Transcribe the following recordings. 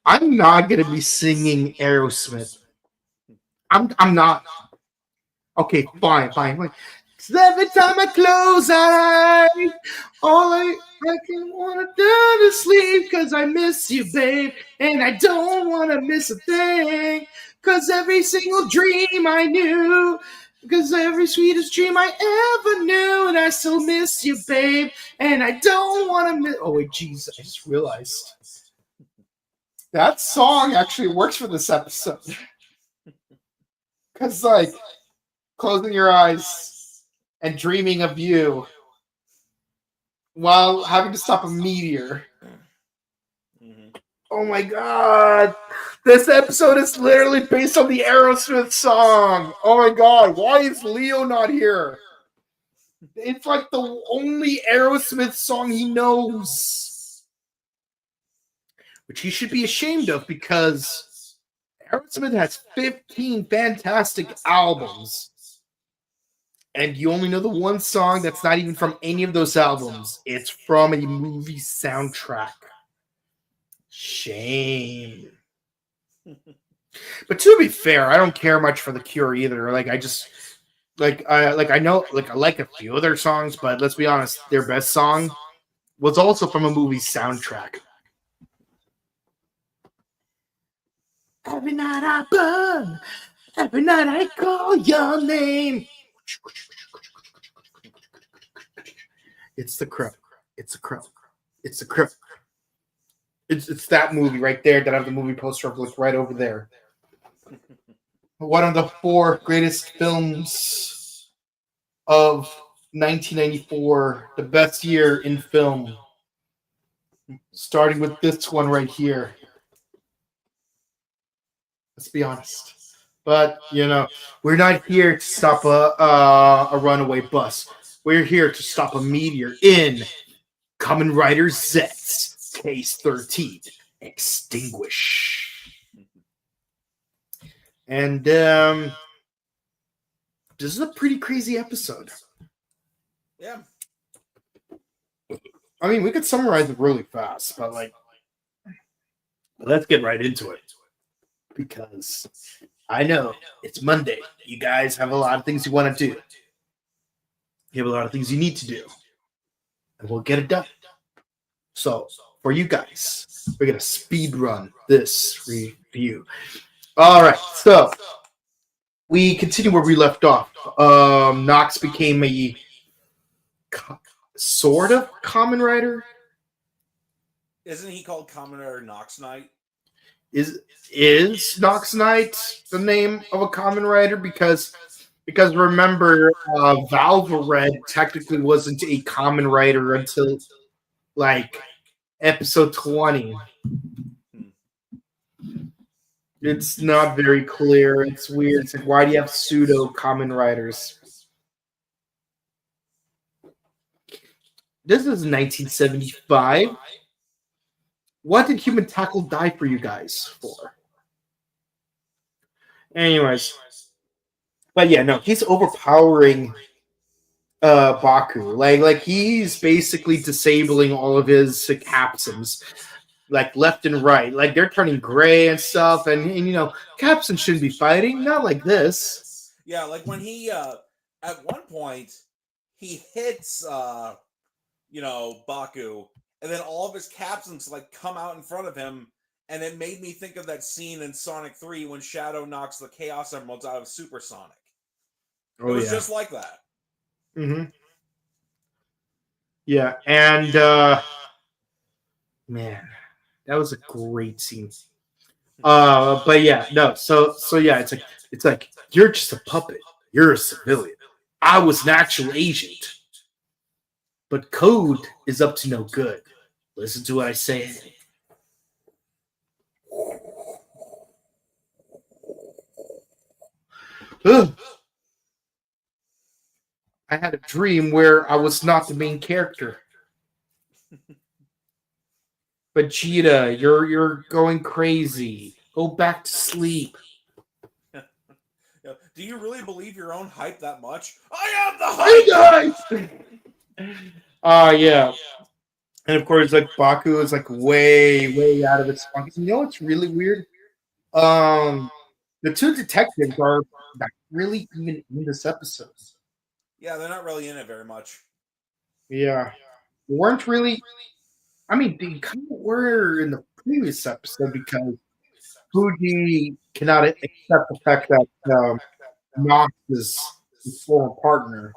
I'm not gonna be singing Aerosmith. I'm not. Okay, fine. 'Cause every time I close eyes, all I can wanna do is sleep. 'Cause I miss you, babe, and I don't wanna miss a thing. 'Cause every single dream I knew, because every sweetest dream I ever knew, and I still miss you, babe, and I don't wanna miss. Oh wait, jeez, I just realized that song actually works for this episode. Because like closing your eyes and dreaming of you while having to stop a meteor. Mm-hmm. Oh my god. This episode is literally based on the Aerosmith song. Oh my god. Why is Leo not here? It's like the only Aerosmith song he knows. Which he should be ashamed of because Aerosmith has 15 fantastic albums. And you only know the one song that's not even from any of those albums. It's from a movie soundtrack. Shame. But to be fair, I don't care much for The Cure either. Like I just I know I like a few of their songs, but let's be honest, their best song was also from a movie soundtrack. Every night I burn, every night I call your name. It's the Crow. It's the Crow. It's the Crow. It's that movie right there that I have the movie poster of, like right over there. One of the 4 greatest films of 1994, the best year in film. Starting with this one right here. Let's be honest. But, you know, we're not here to stop a runaway bus. We're here to stop a meteor in Kamen Rider Zeztz, Case 13, Extinguish. And this is a pretty crazy episode. Yeah. I mean, we could summarize it really fast, but like, let's get right into it. Because I know it's Monday. You guys have a lot of things you want to do. You have a lot of things you need to do. And we'll get it done. So, for you guys, we're going to speed run this review. All right, so we continue where we left off. Nox became a sort of Kamen Rider. Isn't he called Kamen Rider Nox Knight? Is Nox Knight the name of a Kamen Rider? Because remember, Valve Red technically wasn't a Kamen Rider until like episode 20. It's not very clear. It's weird. It's like, why do you have pseudo Kamen Riders? This is 1975. What did Human Tackle die for you guys for? Anyways. But yeah, no, he's overpowering Baku. Like he's basically disabling all of his capsuns, like left and right. Like they're turning gray and stuff, and you know, capsuns shouldn't be fighting, not like this. Yeah, like when he at one point he hits Baku, and then all of his capsuns like come out in front of him, and it made me think of that scene in Sonic 3 when Shadow knocks the Chaos Emeralds out of Super Sonic. It was just like that. Mm-hmm. Yeah, and man, that was a great scene. But yeah, no, so yeah, it's like you're just a puppet. You're a civilian. I was an actual agent. But Code is up to no good. Listen to what I say. Ugh. I had a dream where I was not the main character. Vegeta, you're going crazy. Go back to sleep. Do you really believe your own hype that much? I am the hype! Hey guys! Yeah. And of course, like Baku is like way out of its spunk. You know what's really weird? Um, the two detectives are not really even in this episode. Yeah, they're not really in it very much. Yeah, they weren't really. I mean, they kind of were in the previous episode because Fuji cannot accept the fact that Nox is his former partner.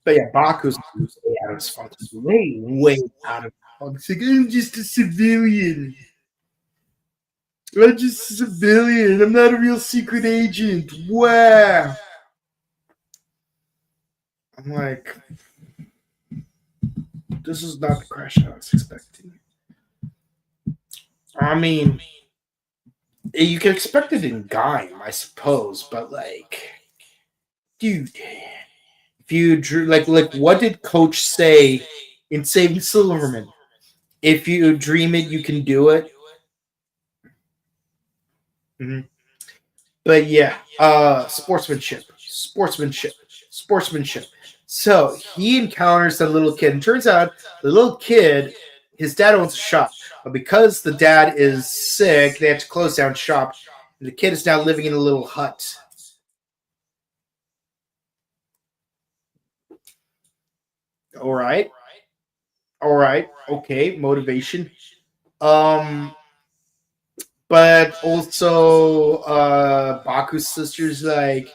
But yeah, Baku's way out of his functions. Way out of his functions. Like, I'm just a civilian. I'm just a civilian. I'm not a real secret agent. Wow. I'm like, this is not the crash I was expecting. I mean, you can expect it in Gaim, I suppose, but like, dude, if you drew like what did Coach say in Saving Silverman? If you dream it, you can do it. Mm-hmm. But yeah, sportsmanship. So he encounters the little kid, and turns out the little kid, his dad owns a shop, but because the dad is sick, they have to close down shop. And the kid is now living in a little hut. All right, okay, motivation. Um, but also, Baku's sister's like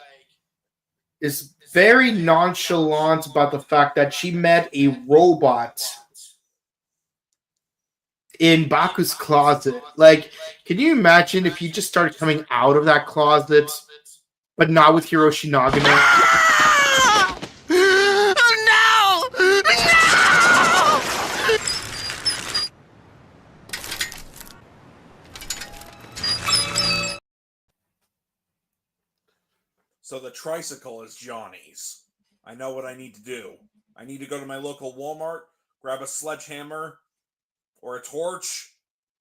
is very nonchalant about the fact that she met a robot in Baku's closet. Like, can you imagine if he just started coming out of that closet, but not with Hiroshi Nagano? No! No! So the tricycle is Johnny's. I know what I need to do. I need to go to my local Walmart, grab a sledgehammer or a torch,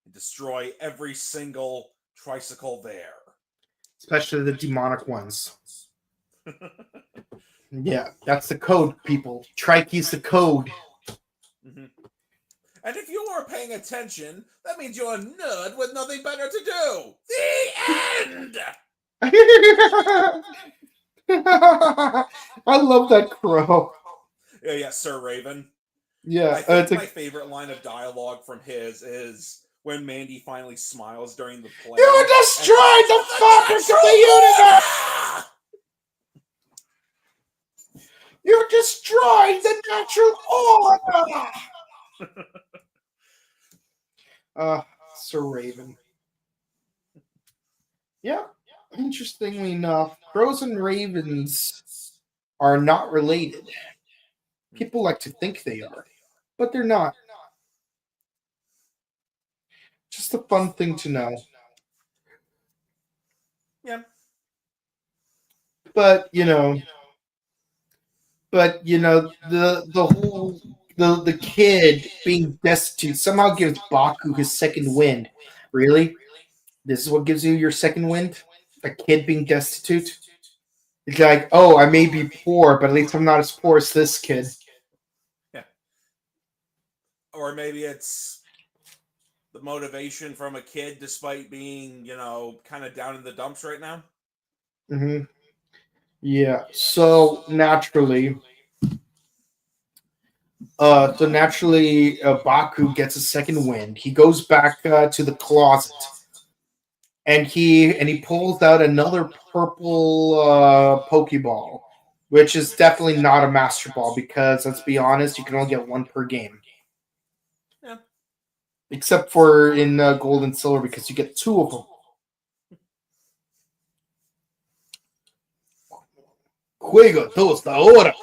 and destroy every single tricycle there. Especially the demonic ones. Yeah, that's the code, people. Trike's the code. Mm-hmm. And if you weren't paying attention, that means you're a nerd with nothing better to do. The end! I love that crow. Yeah, Sir Raven. Yeah, I think my favorite line of dialogue from his is when Mandy finally smiles during the play. You destroyed the fabric of the universe! You destroyed the natural order! Sir Raven. Yeah, interestingly enough, crows and ravens are not related. People like to think they are, but they're not. Just a fun thing to know. Yeah. But the whole the kid being destitute somehow gives Baku his second wind. Really? This is what gives you your second wind? A kid being destitute? It's like, oh, I may be poor, but at least I'm not as poor as this kid. Yeah. Or maybe it's the motivation from a kid despite being, kind of down in the dumps right now. Mm-hmm. Yeah. So naturally, Baku gets a second wind. He goes back to the closet, and he pulls out another purple Pokeball, which is definitely not a Master Ball because let's be honest, you can only get one per game. Yeah. Except for in Gold and Silver because you get two of them. Juega dos ahora.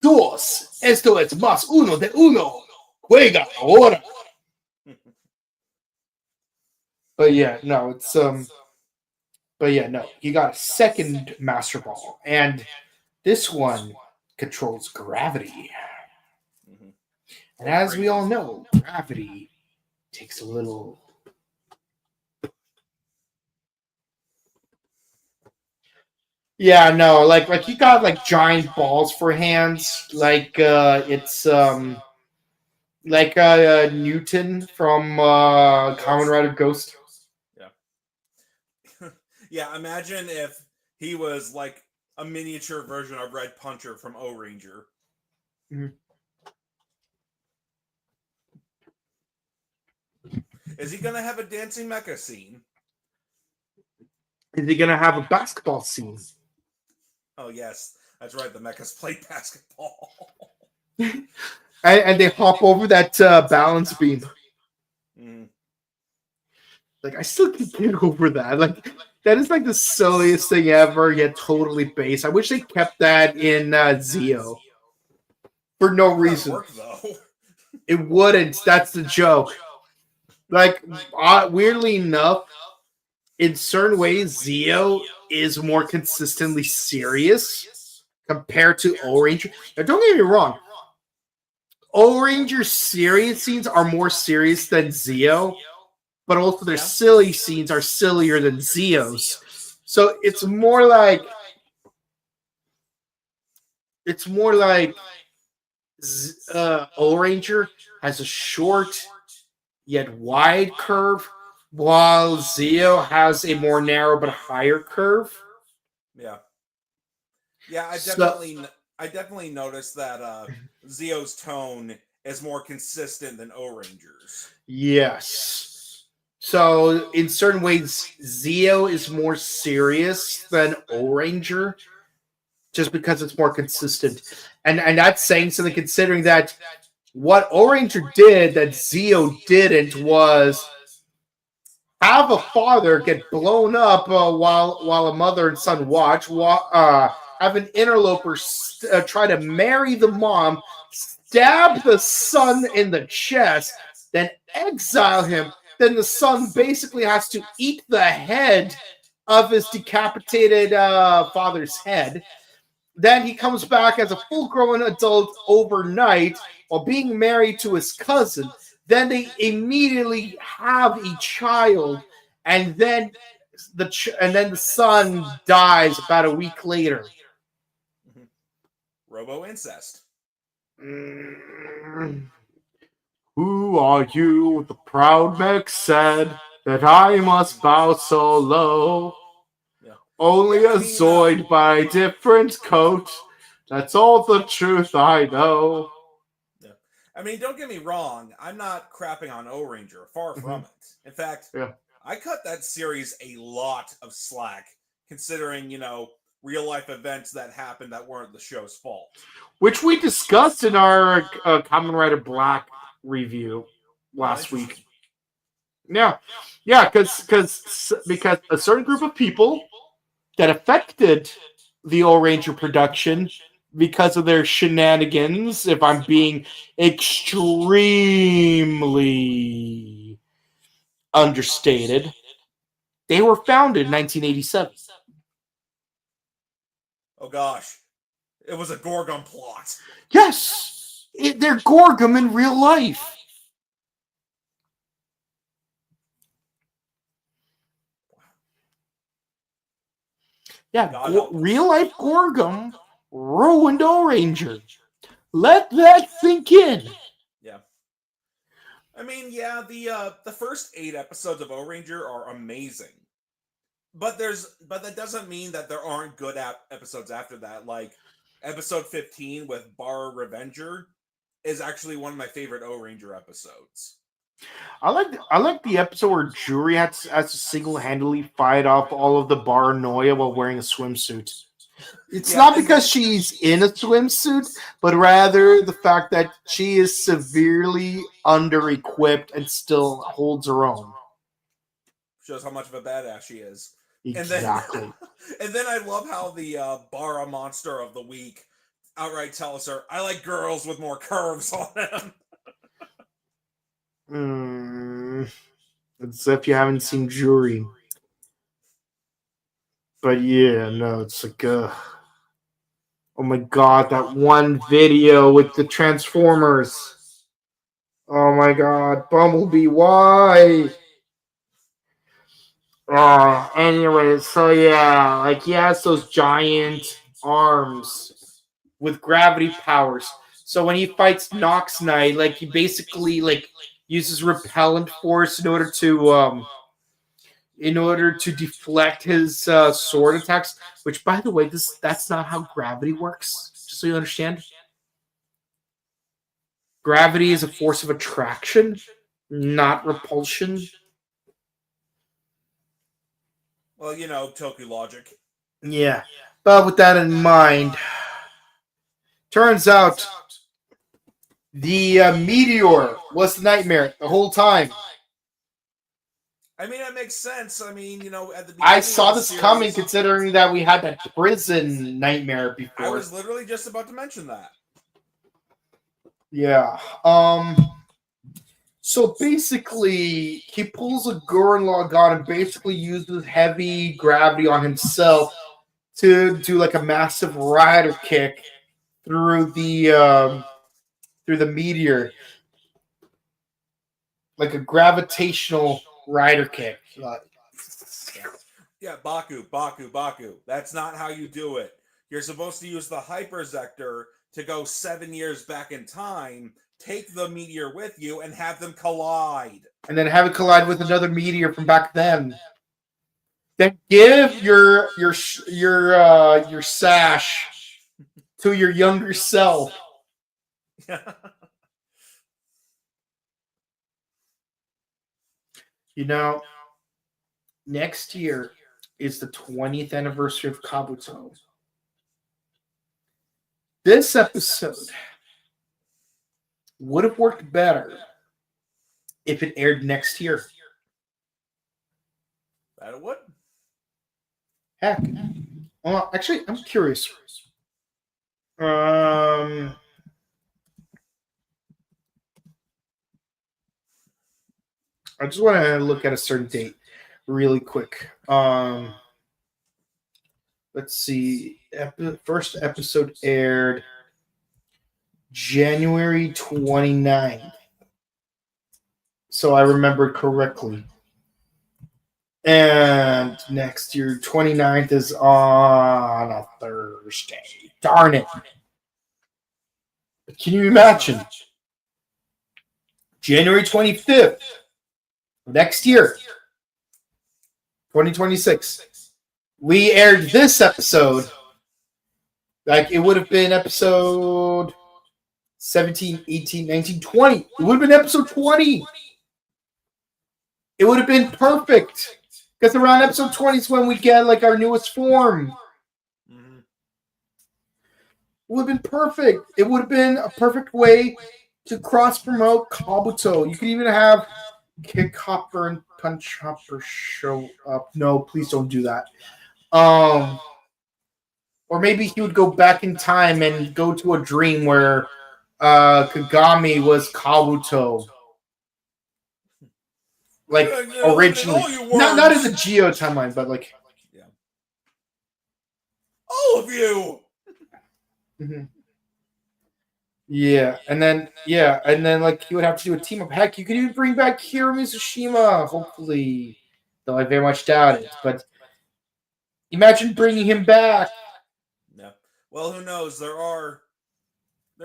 Dos. Esto es más uno de uno. Juega ahora. But yeah, no, it's But yeah, no, he got a second Master Ball, and this one controls gravity. Mm-hmm. And as we all know, gravity takes a little. Yeah, no, like you got like giant balls for hands, like it's like Newton from Kamen Rider Ghost. Yeah. Yeah, imagine if he was like a miniature version of Red Puncher from O-Ranger. Mhm. Is he gonna have a dancing mecha scene? Is he gonna have a basketball scene? Oh yes, that's right. The mechas played basketball. And they hop over that balance beam. Mm. Like, I still can't get over that. Like, that is like the silliest thing ever, yet totally base. I wish they kept that in Zeo for no reason. Work though. It wouldn't. That's the joke. Like, weirdly enough, in certain ways, Zeo is more consistently serious compared to O-Ranger. Now, don't get me wrong. O-Ranger's serious scenes are more serious than Zeo, but also their silly scenes are sillier than Zeo's. So it's more like O-Ranger has a short yet wide curve, while Zeo has a more narrow but higher curve. Yeah. Yeah, I definitely noticed that Zeo's tone is more consistent than O-Ranger's. Yes. So in certain ways, Zeo is more serious than O-Ranger, just because it's more consistent. And that's saying something, considering that what O-Ranger did that Zeo didn't was have a father get blown up while a mother and son watch, have an interloper try to marry the mom, stab the son in the chest, then exile him. Then the son basically has to eat the head of his decapitated father's head. Then he comes back as a full-grown adult overnight while being married to his cousin. Then they immediately have a child, and then the son dies about a week later. Robo incest. Who are you? The proud mech said that I must bow so low. Yeah. Only a Zoid by a different coat. That's all the truth I know. Yeah. I mean, don't get me wrong. I'm not crapping on O-Ranger. Far from it. In fact, I cut that series a lot of slack, considering, real life events that happened that weren't the show's fault. Which we discussed in our Kamen Rider Black review last week. Yeah, because a certain group of people that affected the O-Ranger production because of their shenanigans, if I'm being extremely understated, they were founded in 1987. Oh gosh. It was a Gorgon plot. Yes! They're Gorgon in real life. Yeah, real life Gorgon ruined O-Ranger. Let that sink in. Yeah. I mean, yeah, the first 8 episodes of O-Ranger are amazing. But that doesn't mean that there aren't good episodes after that. Like episode 15 with Bar Revenger is actually one of my favorite O-Ranger episodes. I like the episode where Juri has to single-handedly fight off all of the paranoia while wearing a swimsuit. It's not because she's in a swimsuit, but rather the fact that she is severely under-equipped and still holds her own. Shows how much of a badass she is. Exactly. And then I love how the Bara Monster of the Week outright tells her, I like girls with more curves on them. As if you haven't seen Juri. But yeah, no, it's like, oh my god, that one video with the Transformers. Oh my god, Bumblebee, why? Anyways, so yeah, like he has those giant arms with gravity powers. So when he fights Nox Knight, like he basically like uses repellent force in order to deflect his sword attacks. Which, by the way, that's not how gravity works. Just so you understand, gravity is a force of attraction, not repulsion. Well, Toku logic. Yeah, but with that in mind, turns out the meteor was the nightmare the whole time. I mean, that makes sense. I mean, at the beginning I saw of the this series, coming, considering that we had that prison nightmare before. I was literally just about to mention that. Yeah. So basically, he pulls a Gurren Lagann and basically uses heavy gravity on himself to do like a massive rider kick through the meteor, like a gravitational rider kick. Yeah, Baku. That's not how you do it. You're supposed to use the hyperzector to go 7 years back in time, take the meteor with you, and have them collide. And then have it collide with another meteor from back then. Then give your sash to your younger self. Next year is the 20th anniversary of Kabuto. This episode would have worked better if it aired next year. That it would? Heck. Well, actually, I'm curious. I just want to look at a certain date really quick. Let's see. First episode aired January 29th. So I remember correctly. And next year, 29th is on a Thursday. Darn it. Can you imagine? January 25th. Next year. 2026. We aired this episode. Like, it would have been episode 17, 18, 19, 20. It would have been episode 20. It would have been perfect. Because around episode 20 is when we get, like, our newest form. Mm-hmm. It would have been perfect. It would have been a perfect way to cross-promote Kabuto. You could even have Kick Hopper and Punch Hopper show up. No, please don't do that. Or maybe he would go back in time and go to a dream where Kagami was Kabuto. Like, originally. Not in the Geo timeline, but like... Yeah. All of you! Mm-hmm. Yeah, and then like you would have to do a team up. Heck, you could even bring back Hiro Mizushima, hopefully. Though I very much doubt it. But imagine bringing him back. Yeah. Well, who knows? There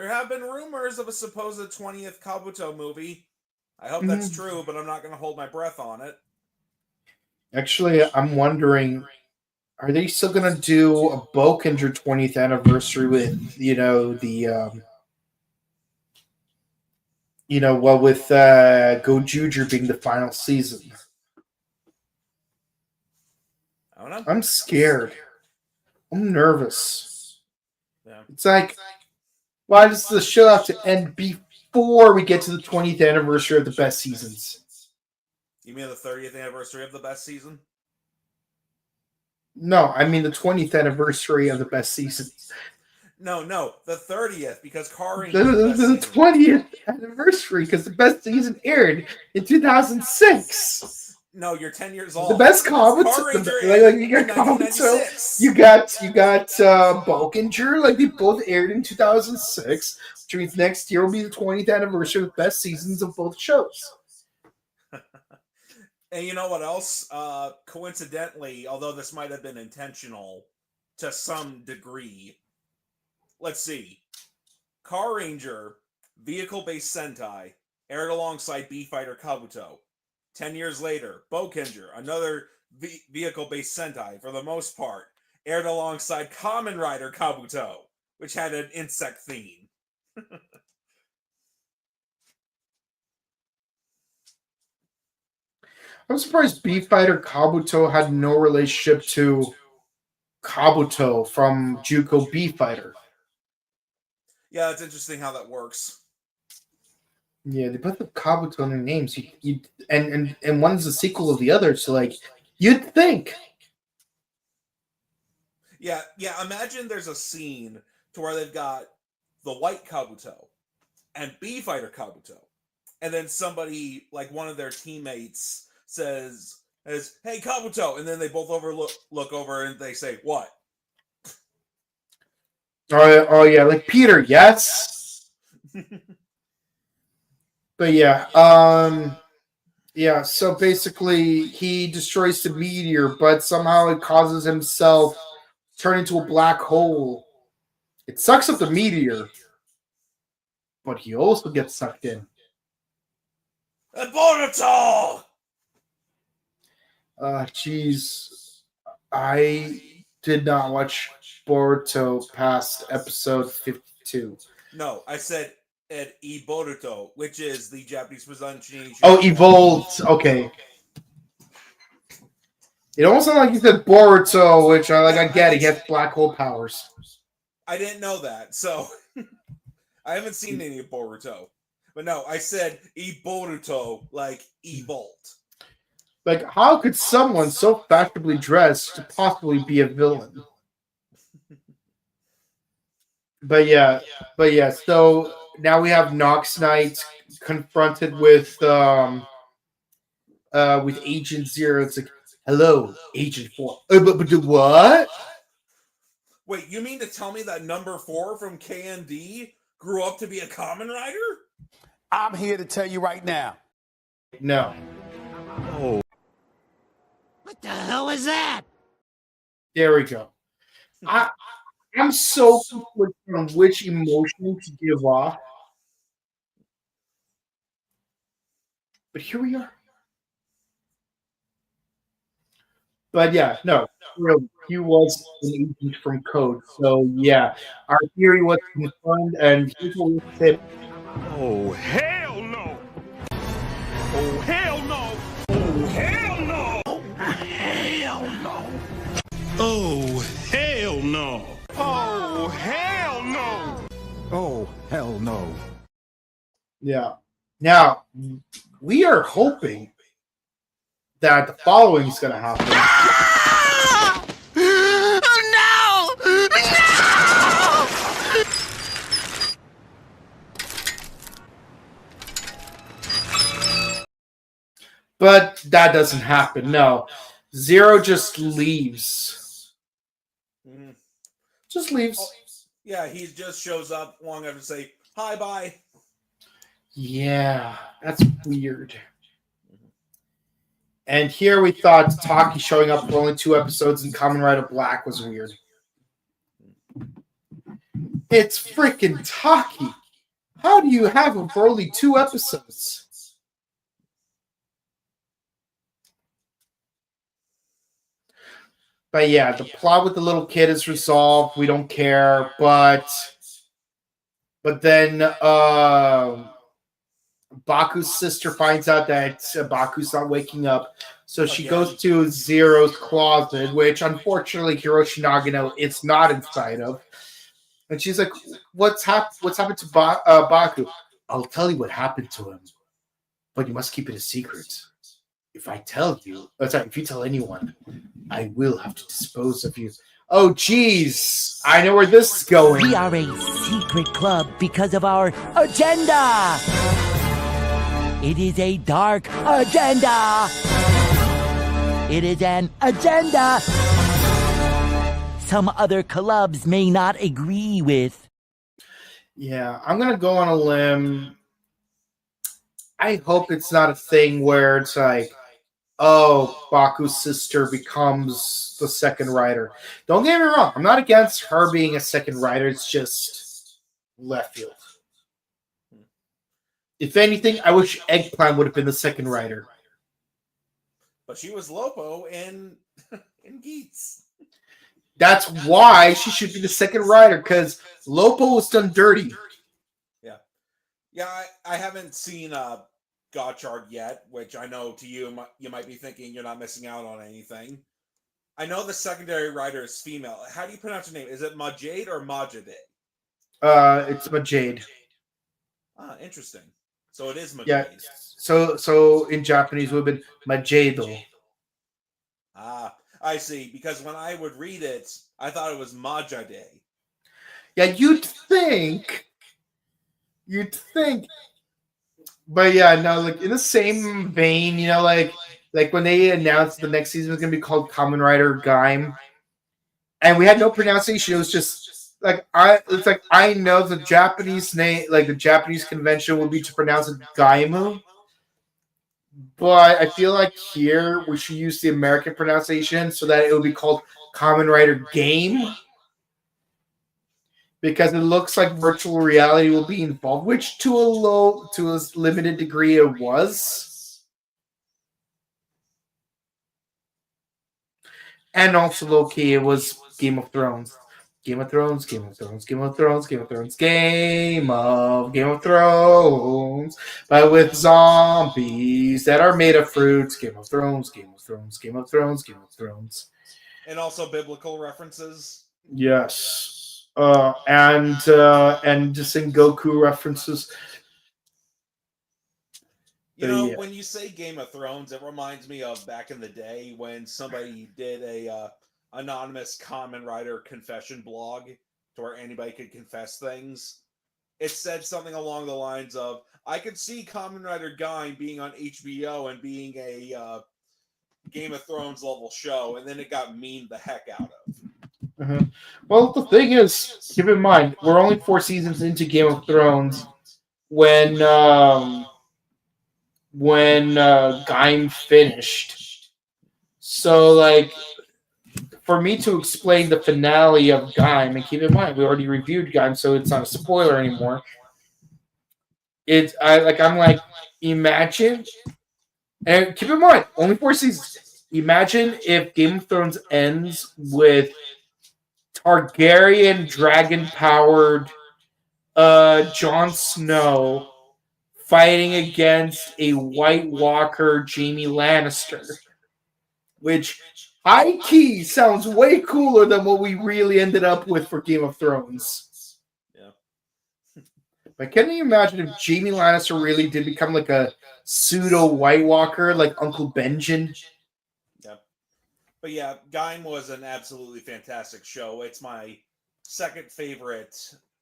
have been rumors of a supposed 20th Kabuto movie. I hope that's true, but I'm not going to hold my breath on it. Actually, I'm wondering, are they still going to do a Bouken 20th anniversary with, with Gojuger being the final season? I don't know. I'm scared. I'm nervous. Yeah. It's like, why does the show have to end before we get to the 20th anniversary of the best seasons? You mean the 30th anniversary of the best season? No, I mean the 20th anniversary of the best seasons. No, the 30th, because Car Rangers the 20th anniversary, because the best season aired in 2006. No, you're 10 years old. The best Kabuto, you got Kabuto, you got Bouken, like they both aired in 2006, which means next year will be the 20th anniversary of the best seasons of both shows. And you know what else? Coincidentally, although this might have been intentional to some degree, let's see. Car Ranger, vehicle-based Sentai, aired alongside B-Fighter Kabuto. 10 years later, Bouken, another vehicle-based Sentai, for the most part, aired alongside Kamen Rider Kabuto, which had an insect theme. I'm surprised B-Fighter Kabuto had no relationship to Kabuto from Juko B-Fighter. Yeah, it's interesting how that works. Yeah, they both have Kabuto in their names. And one's a sequel of the other, so like you'd think. Yeah, imagine there's a scene to where they've got the white Kabuto and B-Fighter Kabuto. And then somebody, like one of their teammates, says, "Hey, Kabuto," and then they both look over and they say, "What?" Oh yeah, like Peter, yes. But yeah, so basically he destroys the meteor, but somehow it causes himself to turn into a black hole. It sucks up the meteor, but he also gets sucked in. Boruto! Jeez. I did not watch Boruto past episode 52. No, I said at Boruto, which is the Japanese pronunciation. Oh, evolved. Okay. It almost sounded like you said Boruto, which I get. He gets black hole powers. I didn't know that, so I haven't seen any of Boruto. But no, I said Boruto, like Bolt. Like, how could someone so fashionably dressed possibly be a villain? But yeah. So now we have Nox Knight confronted with Agent Zero. It's like, hello, Agent 4. But what? Wait, you mean to tell me that number 4 from KND grew up to be a Kamen Rider? I'm here to tell you right now. No. Oh. What the hell is that? There we go. I'm so conflicted on which emotion to give off. But here we are. But yeah, no, really, he was an agent from Code. So yeah, our theory was confirmed, and here's what we said. Oh, hell no! Oh, hell no! Oh, hell no! Oh, hell no! Oh, hell no! Oh, hell no! Oh, hell no! Yeah. Now, we are hoping that the following is going to happen. Ah! No! No! But that doesn't happen. No. Zero just leaves. Mm-hmm. Just leaves. Oh, yeah, he just shows up long after to say, "Hi, bye." Yeah, that's weird. And here we thought Taki showing up for only 2 episodes in Kamen Rider Black was weird. It's freaking Taki. How do you have him for only 2 episodes? But yeah, the plot with the little kid is resolved. We don't care. But then Baku's sister finds out that Baku's not waking up. So she goes to Zero's closet, which unfortunately Hiroshi Nagano is not inside of. And she's like, what's happened to Baku? I'll tell you what happened to him. But you must keep it a secret. If you tell anyone, I will have to dispose of you. Oh, geez. I know where this is going. We are a secret club because of our agenda. It is a dark agenda. It is an agenda some other clubs may not agree with. Yeah, I'm going to go on a limb. I hope it's not a thing where it's like, oh, Baku's sister becomes the second rider. Don't get me wrong. I'm not against her being a second rider. It's just left field. If anything, I wish Eggplant would have been the second rider. But she was Lopo in Geats. That's why she should be the second rider, because Lopo was done dirty. Yeah. Yeah, I haven't seen Gottchard yet, which I know to you might be thinking you're not missing out on anything. I know the secondary rider is female. How do you pronounce her name? Is it Majade or Majade? It's Majade. Ah, interesting. So it is Majade. Yeah. So in Japanese it would have been Majado. Ah, I see. Because when I would read it, I thought it was Majade. Yeah, you'd think. But yeah, no, like in the same vein, like when they announced the next season was gonna be called Kamen Rider Gaim, and we had no pronunciation. It was just like I know the Japanese name, like the Japanese convention would be to pronounce it Gaimu, but I feel like here we should use the American pronunciation so that it would be called Kamen Rider Game. Because it looks like virtual reality will be involved, which to a limited degree it was. And also low-key, it was Game of Thrones. Game of Thrones. But with zombies that are made of fruits. Game of Thrones. And also biblical references. Yes. And just in Goku references. When you say Game of Thrones, it reminds me of back in the day when somebody did a anonymous Kamen Rider confession blog to where anybody could confess things. It said something along the lines of, I could see Kamen Rider Gaim being on HBO and being a Game of Thrones level show, and then it got memed the heck out of. Uh-huh. Well, the thing is, keep in mind, we're only 4 seasons into Game of Thrones when Gaim finished. So, like, for me to explain the finale of Gaim, and keep in mind, we already reviewed Gaim, so it's not a spoiler anymore. I'm like, imagine, and keep in mind, only 4 seasons. Imagine if Game of Thrones ends with Targaryen dragon-powered Jon Snow fighting against a White Walker Jaime Lannister, which high-key sounds way cooler than what we really ended up with for Game of Thrones. Yeah. But can you imagine if Jaime Lannister really did become like a pseudo White Walker, like Uncle Benjen? But yeah, Gaim was an absolutely fantastic show. It's my second favorite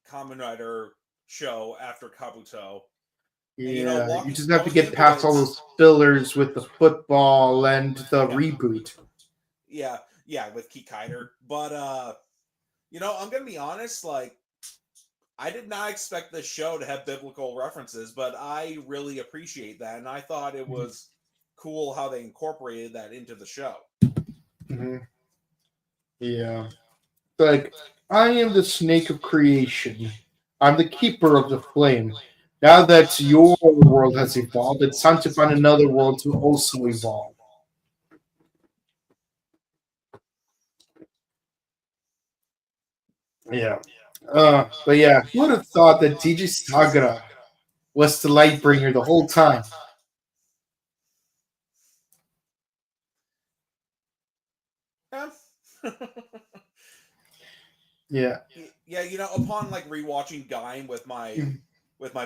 Kamen Rider show after Kabuto. Yeah, and, you just have to get past all those fillers with the football and the reboot. Yeah, with Kikaider. But, I'm going to be honest, like, I did not expect this show to have biblical references, but I really appreciate that, and I thought it was cool how they incorporated that into the show. Mm-hmm. Yeah. Like, I am the snake of creation. I'm the keeper of the flame. Now that your world has evolved, it's time to find another world to also evolve. Yeah. But yeah, who would have thought that DJ Sagara was the Lightbringer the whole time? Yeah. Yeah, upon like rewatching Gaim with my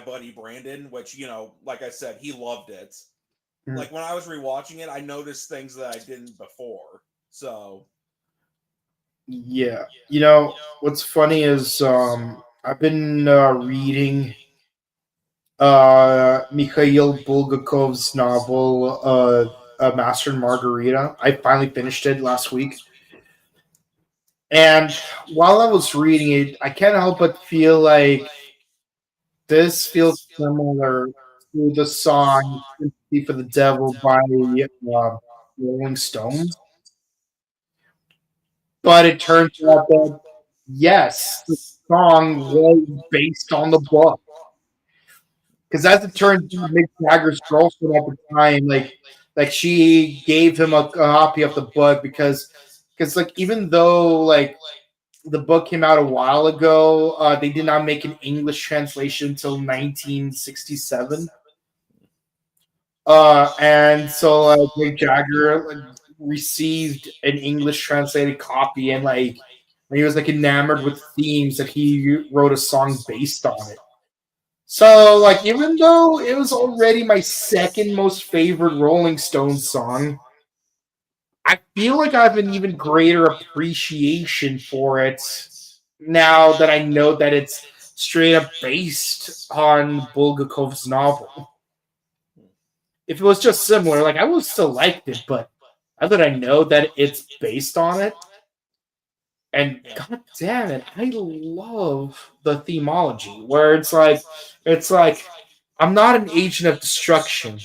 buddy Brandon, which, like I said, he loved it. Mm-hmm. Like when I was rewatching it, I noticed things that I didn't before. So yeah. What's funny is I've been reading Mikhail Bulgakov's novel Master and Margarita. I finally finished it last week. And while I was reading it, I can't help but feel like this feels similar to the song Sympathy for the Devil by Rolling Stones. But it turns out that, yes, song was based on the book. Because as it turns out, Mick Jagger's girlfriend at the time, like she gave him a copy of the book because like even though like the book came out a while ago, they did not make an English translation until 1967. And so Mick Jagger received an English translated copy, and like he was like enamored with themes that he wrote a song based on it. So like even though it was already my second most favorite Rolling Stones song, I feel like I have an even greater appreciation for it now that I know that it's straight up based on Bulgakov's novel. If it was just similar, like I would still liked it, but now that I know that it's based on it, and god damn it, I love the themology where it's like I'm not an agent of destruction.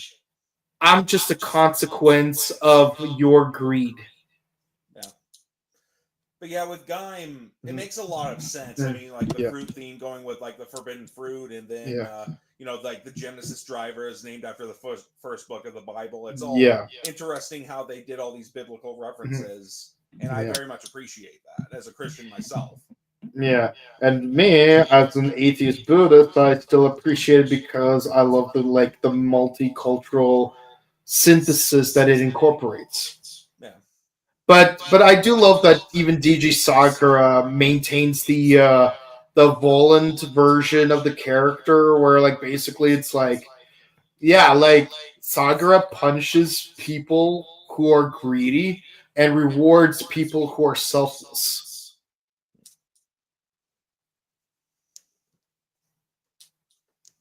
I'm just a consequence of your greed. Yeah. But yeah, with Gaim, it makes a lot of sense. I mean, like the fruit theme going with like the forbidden fruit, and then you know, like the Genesis driver is named after the first book of the Bible. It's all interesting how they did all these biblical references, and I very much appreciate that as a Christian myself. Yeah, and me as an atheist Buddhist, I still appreciate it because I love the multicultural synthesis that it incorporates. Yeah. But I do love that even DJ Sakura maintains the Volant version of the character, where like basically it's like Sakura punishes people who are greedy and rewards people who are selfless.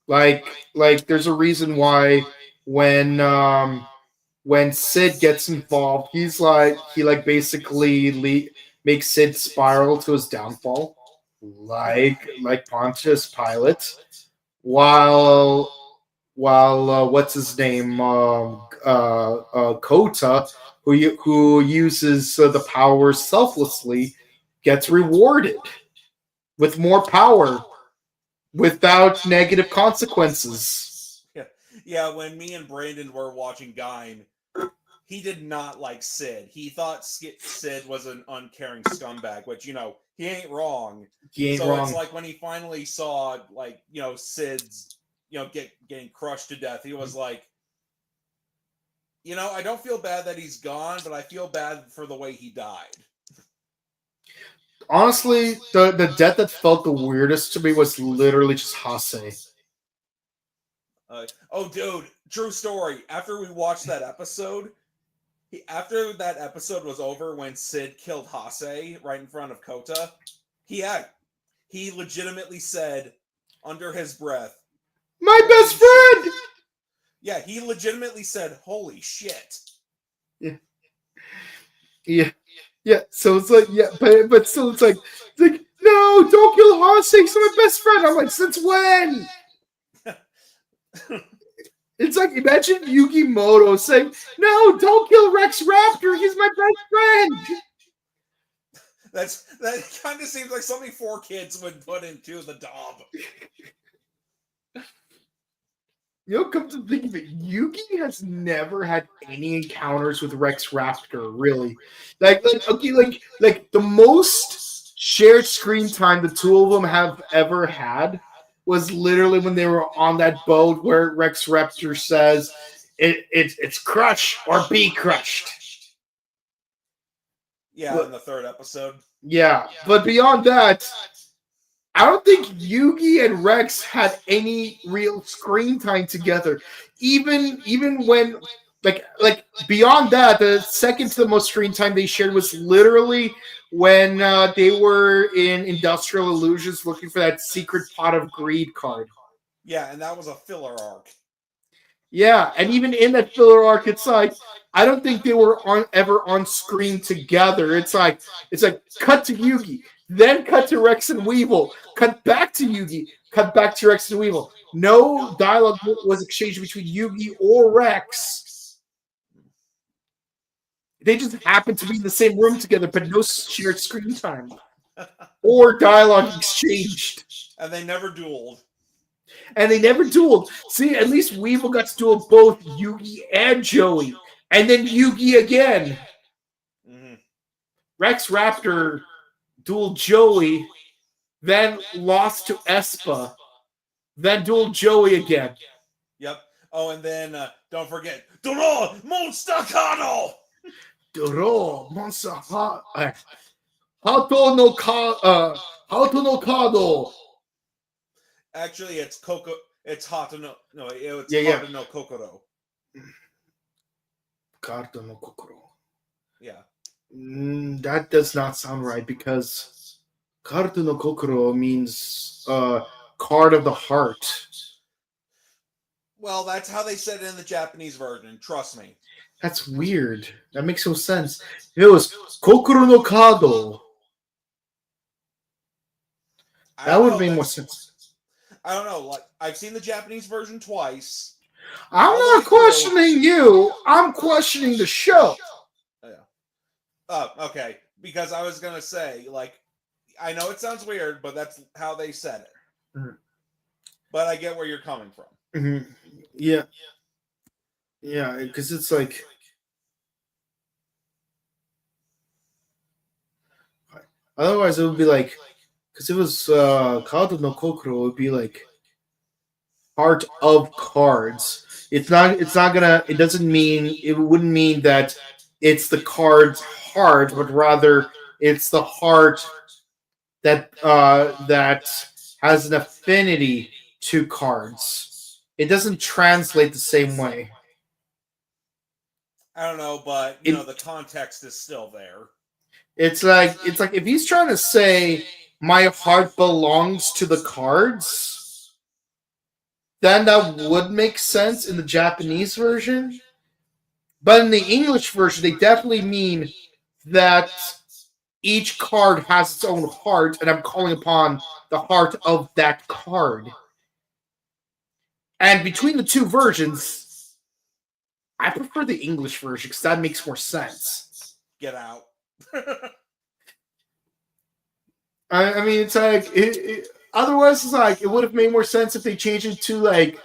Like there's a reason why when Sid gets involved, he basically makes Sid spiral to his downfall, like Pontius Pilate, while what's his name, Kota, who uses the power selflessly, gets rewarded with more power without negative consequences. Yeah, when me and Brandon were watching Gaim, he did not like Sid. He thought Sid was an uncaring scumbag, which, you know, he ain't wrong. It's like when he finally saw, like, you know, Sid's, you know, getting crushed to death, he was like, you know, I don't feel bad that he's gone, but I feel bad for the way he died. Honestly, the death that felt the weirdest to me was literally just Hase. Oh, dude, true story. After we watched that episode, after that episode was over, when Sid killed Hase right in front of Kota, he legitimately said under his breath, "My best friend!" Yeah, he legitimately said, "Holy shit!" Yeah. So it's like, but still, it's like, no, don't kill Hase. He's my best friend. I'm like, since when? It's like, imagine Yugi Moto saying, "No, don't kill Rex Raptor. He's my best friend." That kind of seems like something 4 kids would put into the dub. You know, come to think of it, Yugi has never had any encounters with Rex Raptor, really. Like the most shared screen time the two of them have ever had was literally when they were on that boat where Rex Raptor says, "It's crush or be crushed." Yeah, in the 3rd episode. Yeah, but beyond that, I don't think Yugi and Rex had any real screen time together. Even when like beyond that, the second to the most screen time they shared was literally when they were in Industrial Illusions looking for that secret pot of greed card. Yeah, and that was a filler arc. Yeah, and even in that filler arc, it's like I don't think they were ever on screen together. It's like cut to Yugi, then cut to Rex and Weevil, cut back to Yugi, cut back to Rex and Weevil. No dialogue was exchanged between Yugi or Rex. They just happened to be in the same room together, but no shared screen time. or dialogue exchanged. And they never dueled. See, at least Weevil got to duel both Yugi and Joey. And then Yugi again. Mm-hmm. Rex Raptor dueled Joey, then lost to Espa, then dueled Joey again. Yep. Oh, and then don't forget, Duro Monstacado! Duro Monstacado. Hato no Kado. Actually, it's Coco. It's Hato no. No, it's Yeah. Hato no Kokoro. Karto no Kokoro. Yeah. That does not sound right because Karto no Kokoro means card of the heart. Well, that's how they said it in the Japanese version. Trust me. That's weird. That makes no sense. If it was Kokoro no Kado, that would have made more sense. I don't know. Like, I've seen the Japanese version twice. I'm not questioning you. I'm questioning the show. Yeah. Oh, okay. Because I was gonna say, like, I know it sounds weird, but that's how they said it. Mm-hmm. But I get where you're coming from. Mm-hmm. Yeah. Yeah, because it's like. Otherwise, it would be like. Because it was Kado no Kokoro, it would be like. Heart of cards. It's not gonna. It doesn't mean. It wouldn't mean that it's the card's heart, but rather it's the heart that has an affinity to cards. It doesn't translate the same way. I don't know, but you know the context is still there. It's like if he's trying to say my heart belongs to the cards, then that would make sense in the Japanese version. But in the English version, they definitely mean that each card has its own heart, and I'm calling upon the heart of that card. And between the two versions, I prefer the English version because that makes more sense. Get out. I mean, it's like otherwise, it's like it would have made more sense if they changed it to like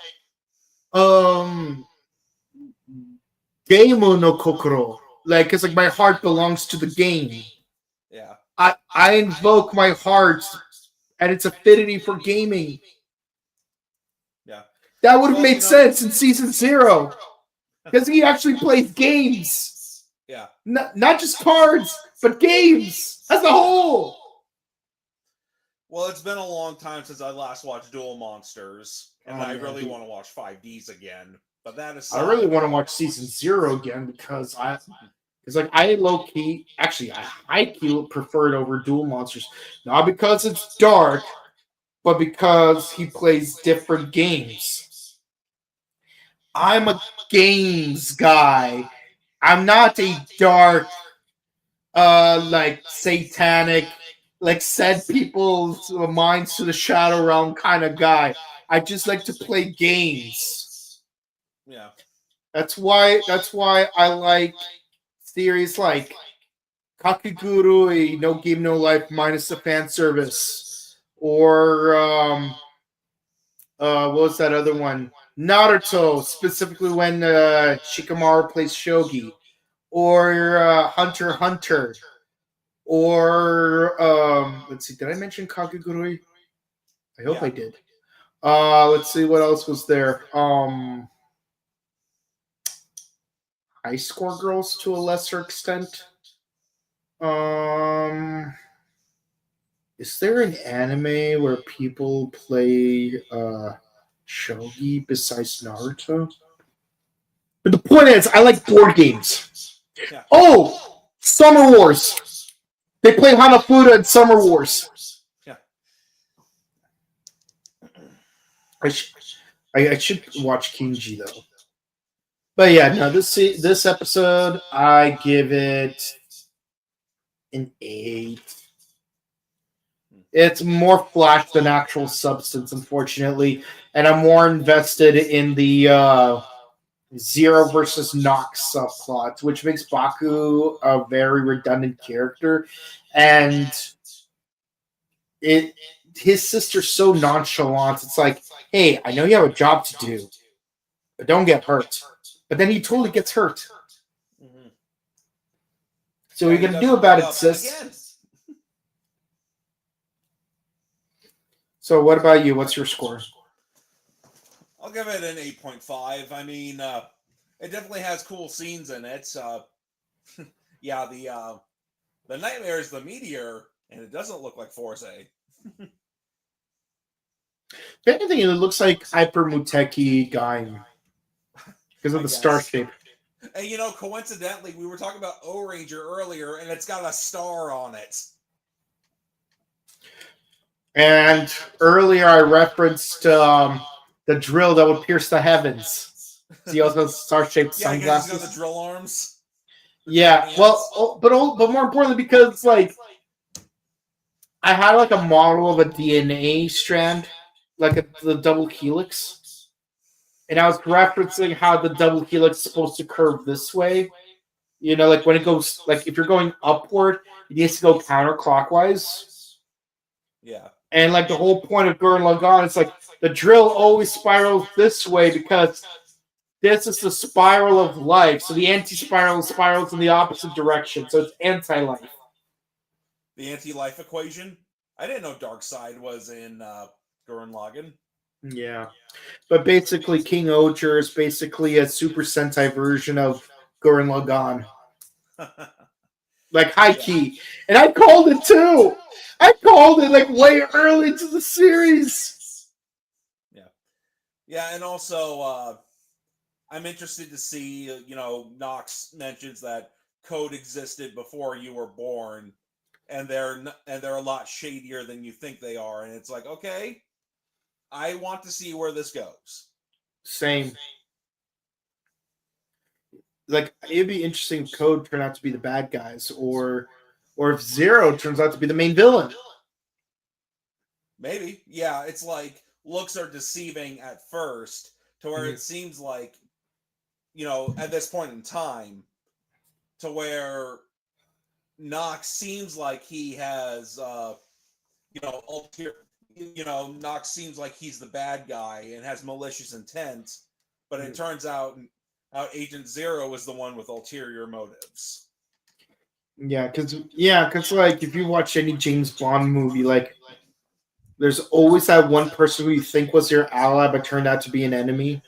Game no Kokoro, like it's like my heart belongs to the game. Yeah, I invoke my heart and its affinity for gaming. Yeah, that would have made sense in season 0 because he actually plays games. Yeah, not just cards, but games as a whole. Well, it's been a long time since I last watched Duel Monsters, and I really want to watch 5Ds again. But that is. I really want to watch season 0 again because I low key, actually, I high key prefer it over Duel Monsters, not because it's dark, but because he plays different games. I'm a games guy. I'm not a dark, like satanic, like send people's minds to the shadow realm kind of guy. I just like to play games. Yeah. That's why I like series like Kakegurui, No Game No Life minus the fan service, or what was that other one? Naruto, specifically when Shikamaru plays Shogi, or Hunter x Hunter, or let's see, did I mention Kakegurui? I hope I did. Let's see what else was there. High Score Girls to a lesser extent. Is there an anime where people play shogi besides Naruto? But the point is, I like board games. Yeah. Oh, Summer Wars. They play Hanafuda in Summer Wars. Yeah. I should watch Kinji though. But yeah, no, this episode, I give it an 8. It's more flash than actual substance, unfortunately, and I'm more invested in the Zero versus Nox subplot, which makes Baku a very redundant character, and his sister's so nonchalant. It's like, hey, I know you have a job to do, but don't get hurt. But then he totally gets hurt. Mm-hmm. So what are you gonna do about it, sis? Again. So what about you? What's your score? I'll give it an 8.5. I mean, it definitely has cool scenes in it. Yeah, the nightmare is the meteor, and it doesn't look like Force A. If anything, it looks like Hyper Muteki Gaim because of the star shape. And you know, coincidentally, we were talking about O-Ranger earlier, and it's got a star on it. And earlier I referenced the drill that would pierce the heavens. He also has star-shaped sunglasses. He's got the drill arms. Yeah, well, but more importantly, because like I had like a model of a DNA strand, like the double helix, and I was referencing how the double helix is supposed to curve this way. You know, like when it goes, like if you're going upward, it needs to go counterclockwise. Yeah. And like the whole point of Gurren Lagann is like the drill always spirals this way because this is the spiral of life. So the anti-spiral spirals in the opposite direction. So it's anti-life. The anti-life equation? I didn't know Darkseid was in Gurren Lagann. Yeah. But basically King Oger is basically a Super Sentai version of Gurren Lagann. Like high key. And I called it too! I called it like way early into the series. Yeah. Yeah, and also I'm interested to see, you know, Nox mentions that code existed before you were born, and they're a lot shadier than you think they are, and it's like, okay, I want to see where this goes. Same. Like it'd be interesting if Code turned out to be the bad guys, or if Zero turns out to be the main villain. Maybe. Yeah, it's like looks are deceiving at first, to where it seems like, you know, at this point in time, to where Nox seems like he has, you know, Nox seems like he's the bad guy and has malicious intent, but it turns out Agent Zero is the one with ulterior motives. Yeah, because like if you watch any James Bond movie, like there's always that one person who you think was your ally but turned out to be an enemy.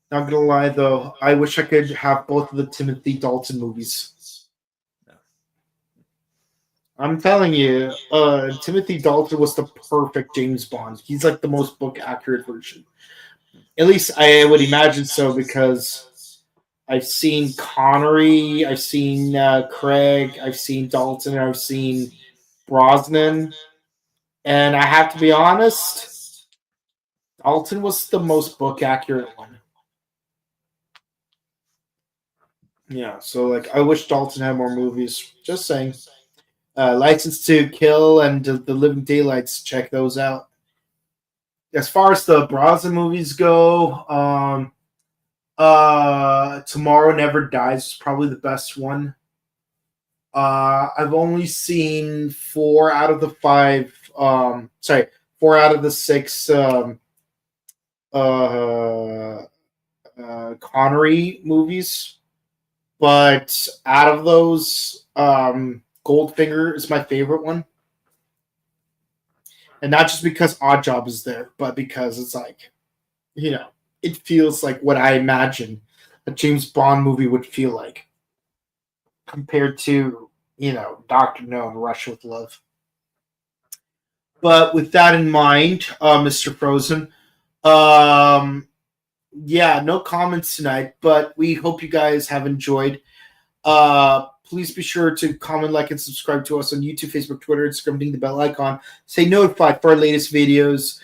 Not gonna lie though, I wish I could have both of the Timothy Dalton movies. No. I'm telling you, Timothy Dalton was the perfect James Bond. He's like the most book accurate version. At least I would imagine so, because I've seen Connery, I've seen Craig, I've seen Dalton, I've seen Brosnan, and I have to be honest, Dalton was the most book accurate one. Yeah, so like I wish Dalton had more movies. Just saying. License to Kill and The Living Daylights, check those out. As far as the Brosnan movies go, Tomorrow Never Dies is probably the best one. I've only seen 4 out of the 6 Connery movies. But out of those, Goldfinger is my favorite one. And not just because Oddjob is there, but because it's like, you know, it feels like what I imagine a James Bond movie would feel like, compared to, you know, Dr. No and Rush with Love. But with that in mind, Mr. Frozen, yeah, no comments tonight, but we hope you guys have enjoyed. Please be sure to comment, like, and subscribe to us on YouTube, Facebook, Twitter, Instagram, ding the bell icon. Stay notified for our latest videos.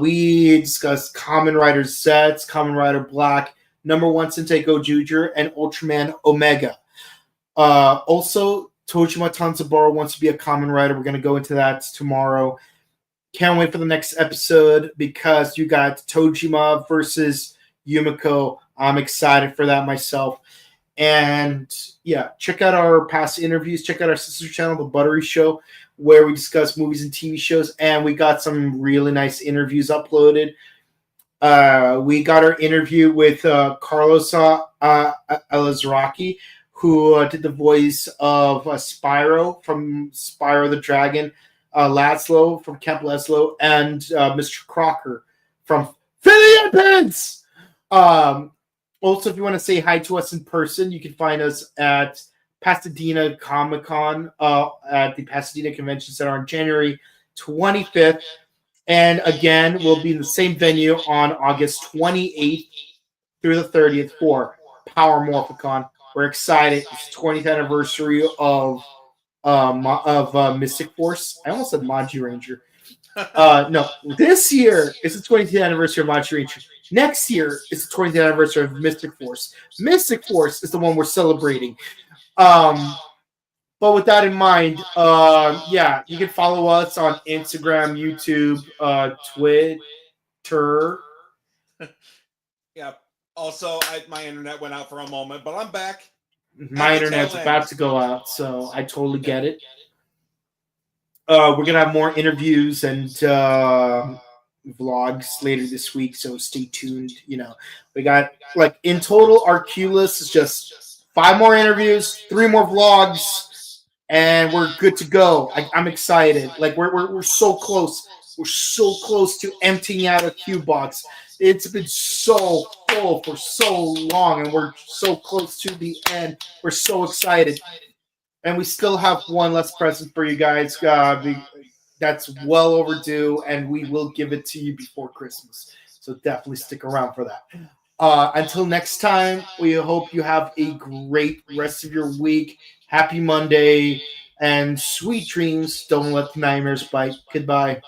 We discussed Kamen Rider Zeztz, Kamen Rider Black, #1 Sentai Go Juger, and Ultraman Omega. Also, Tojima Tanzaburo wants to be a Kamen Rider. We're going to go into that tomorrow. Can't wait for the next episode because you got Tojima versus Yumiko. I'm excited for that myself. And yeah, check out our past interviews. Check out our sister channel, The Buttery Show. where we discuss movies and TV shows, and we got some really nice interviews uploaded. We got our interview with Carlos Elizraki, who did the voice of Spyro from Spyro the Dragon, Laszlo from Camp Laszlo, and Mr. Crocker from Philippines. Also, if you want to say hi to us in person, you can find us at Pasadena Comic Con at the Pasadena Convention Center on January 25th. And again, we'll be in the same venue on August 28th through the 30th for Power Morphicon. We're excited. It's the 20th anniversary of Mystic Force. I almost said Maji Ranger. No, this year is the 20th anniversary of Maji Ranger. Next year is the 20th anniversary of Mystic Force. Mystic Force is the one we're celebrating. But with that in mind, yeah, you can follow us on Instagram, YouTube, Twitter. Yeah. Also, my internet went out for a moment, but I'm back. My internet's about to go out, so I totally get it. We're going to have more interviews and vlogs later this week, so stay tuned. You know, we got, like, in total, our queue list is just 5 more interviews, 3 more vlogs, and we're good to go. I'm excited. Like, we're so close. We're so close to emptying out a queue box. It's been so full for so long, and we're so close to the end. We're so excited. And we still have one last present for you guys. That's well overdue, and we will give it to you before Christmas. So definitely stick around for that. Until next time, we hope you have a great rest of your week. Happy Monday, and sweet dreams. Don't let the nightmares bite. Goodbye.